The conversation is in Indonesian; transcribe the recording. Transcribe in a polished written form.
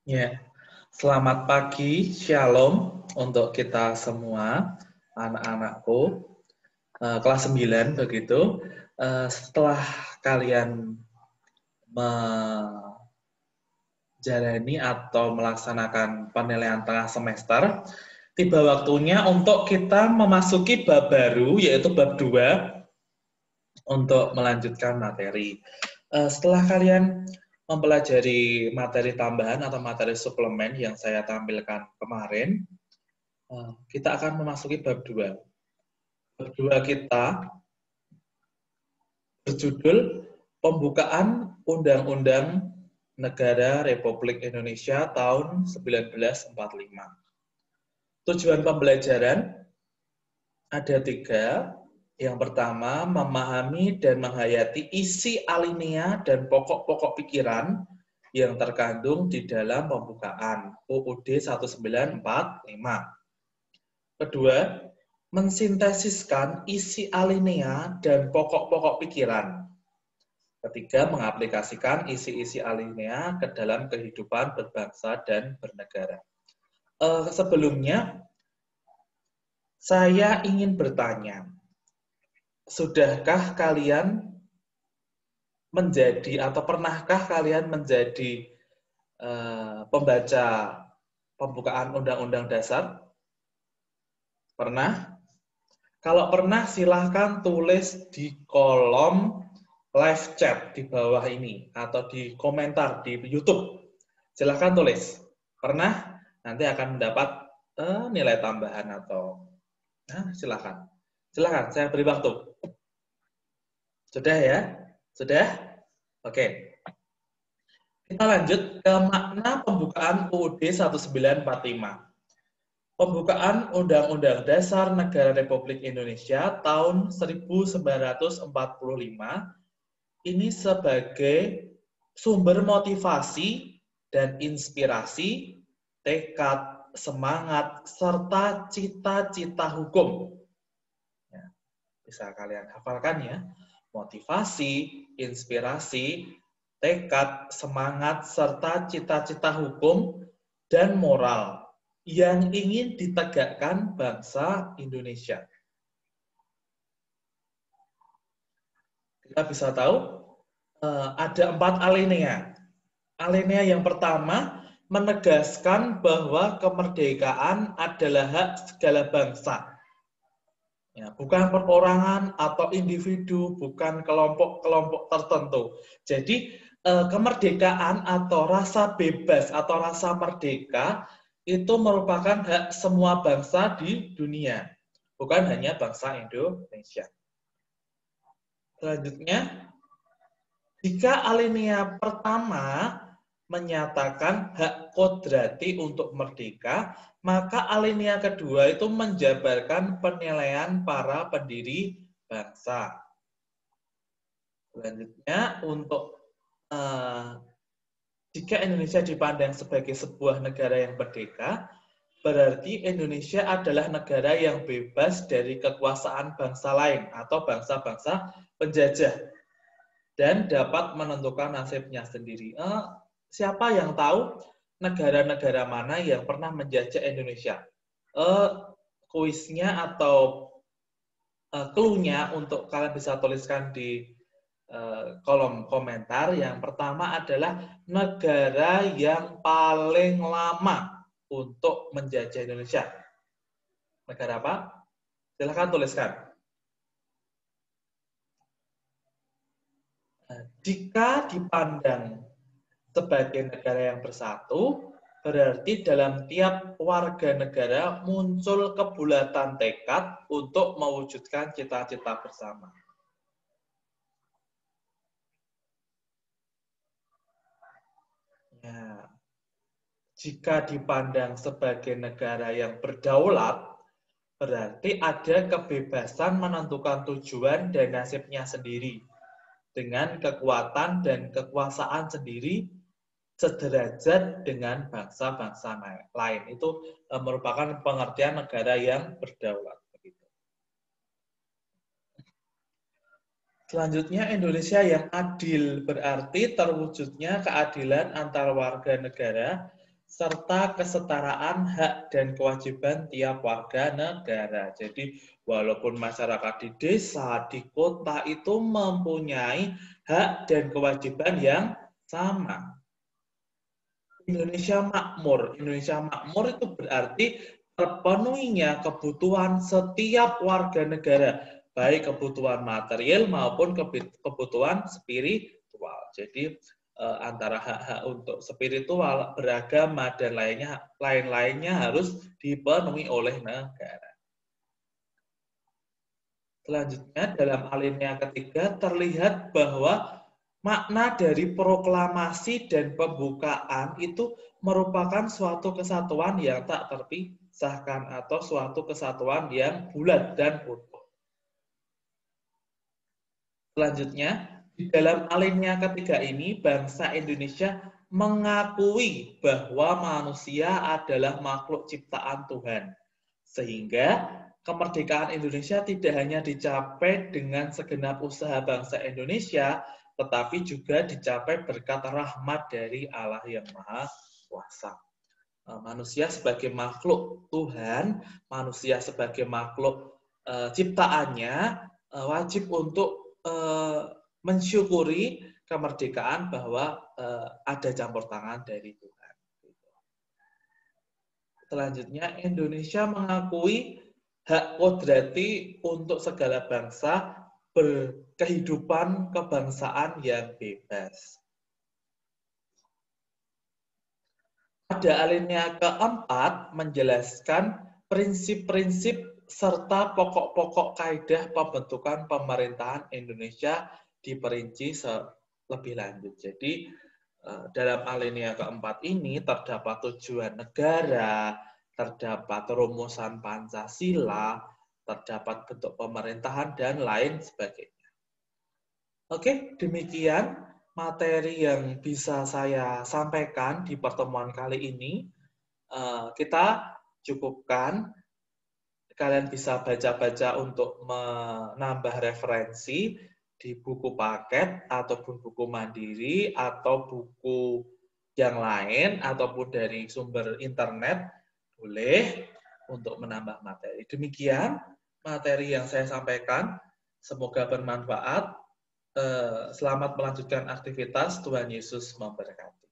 Ya, selamat pagi, shalom untuk kita semua, anak-anakku, kelas 9 begitu. Setelah kalian menjalani atau melaksanakan penilaian tengah semester, tiba waktunya untuk kita memasuki bab baru, yaitu bab 2, untuk melanjutkan materi. Setelah kalian mempelajari materi tambahan atau materi suplemen yang saya tampilkan kemarin, kita akan memasuki bab 2. Bab 2 kita berjudul Pembukaan Undang-Undang Negara Republik Indonesia tahun 1945. Tujuan pembelajaran ada 3. Yang pertama, memahami dan menghayati isi alinea dan pokok-pokok pikiran yang terkandung di dalam pembukaan UUD 1945. Kedua, mensintesiskan isi alinea dan pokok-pokok pikiran. Ketiga, mengaplikasikan isi-isi alinea ke dalam kehidupan berbangsa dan bernegara. Sebelumnya, saya ingin bertanya, sudahkah kalian menjadi atau pernahkah kalian menjadi pembaca pembukaan Undang-Undang Dasar? Pernah? Kalau pernah, silahkan tulis di kolom live chat di bawah ini atau di komentar di YouTube. Silahkan tulis. Pernah? Nanti akan mendapat nilai tambahan atau silahkan. Silahkan, saya beri waktu. Sudah ya? Sudah? Oke. Kita lanjut ke makna pembukaan UUD 1945. Pembukaan Undang-Undang Dasar Negara Republik Indonesia tahun 1945 ini sebagai sumber motivasi dan inspirasi, tekad, semangat, serta cita-cita hukum. Ya, bisa kalian hafalkan ya. Motivasi, inspirasi, tekad, semangat, serta cita-cita hukum dan moral yang ingin ditegakkan bangsa Indonesia. Kita bisa tahu ada 4 alinea. Alinea yang pertama menegaskan bahwa kemerdekaan adalah hak segala bangsa. Ya, bukan perorangan atau individu, bukan kelompok-kelompok tertentu. Jadi kemerdekaan atau rasa bebas atau rasa merdeka itu merupakan hak semua bangsa di dunia, bukan hanya bangsa Indonesia. Selanjutnya, jika alinea pertama menyatakan hak kodrati untuk merdeka, maka alinea kedua itu menjabarkan penilaian para pendiri bangsa. Selanjutnya, untuk jika Indonesia dipandang sebagai sebuah negara yang merdeka, berarti Indonesia adalah negara yang bebas dari kekuasaan bangsa lain atau bangsa-bangsa penjajah dan dapat menentukan nasibnya sendiri. Siapa yang tahu negara-negara mana yang pernah menjajah Indonesia? Kuisnya atau clue-nya untuk kalian bisa tuliskan di kolom komentar. Yang pertama adalah negara yang paling lama untuk menjajah Indonesia. Negara apa? Silahkan tuliskan. Jika dipandang sebagai negara yang bersatu, berarti dalam tiap warga negara muncul kebulatan tekad untuk mewujudkan cita-cita bersama. Ya. Jika dipandang sebagai negara yang berdaulat, berarti ada kebebasan menentukan tujuan dan nasibnya sendiri, dengan kekuatan dan kekuasaan sendiri sederajat dengan bangsa-bangsa lain. Itu merupakan pengertian negara yang berdaulat. Selanjutnya, Indonesia yang adil berarti terwujudnya keadilan antar warga negara serta kesetaraan hak dan kewajiban tiap warga negara. Jadi walaupun masyarakat di desa, di kota itu mempunyai hak dan kewajiban yang sama. Indonesia makmur. Indonesia makmur itu berarti terpenuhinya kebutuhan setiap warga negara, baik kebutuhan material maupun kebutuhan spiritual. Jadi antara hak-hak untuk spiritual, beragama, dan lain-lainnya harus dipenuhi oleh negara. Selanjutnya, dalam alinea ketiga terlihat bahwa makna dari proklamasi dan pembukaan itu merupakan suatu kesatuan yang tak terpisahkan atau suatu kesatuan yang bulat dan utuh. Selanjutnya, di dalam alinea ketiga ini, bangsa Indonesia mengakui bahwa manusia adalah makhluk ciptaan Tuhan. Sehingga kemerdekaan Indonesia tidak hanya dicapai dengan segenap usaha bangsa Indonesia, tetapi juga dicapai berkat rahmat dari Allah yang Maha Kuasa. Manusia sebagai makhluk Tuhan, manusia sebagai makhluk ciptaannya, wajib untuk mensyukuri kemerdekaan bahwa ada campur tangan dari Tuhan. Selanjutnya, Indonesia mengakui hak kodrati untuk segala bangsa berkehidupan kebangsaan yang bebas. Pada alinea keempat menjelaskan prinsip-prinsip serta pokok-pokok kaidah pembentukan pemerintahan Indonesia diperinci lebih lanjut. Jadi dalam alinea keempat ini terdapat tujuan negara, terdapat rumusan Pancasila, terdapat bentuk pemerintahan, dan lain sebagainya. Oke, demikian materi yang bisa saya sampaikan di pertemuan kali ini. Kita cukupkan. Kalian bisa baca-baca untuk menambah referensi di buku paket ataupun buku mandiri atau buku yang lain ataupun dari sumber internet, boleh untuk menambah materi. Demikian materi yang saya sampaikan. Semoga bermanfaat. Selamat melanjutkan aktivitas. Tuhan Yesus memberkati.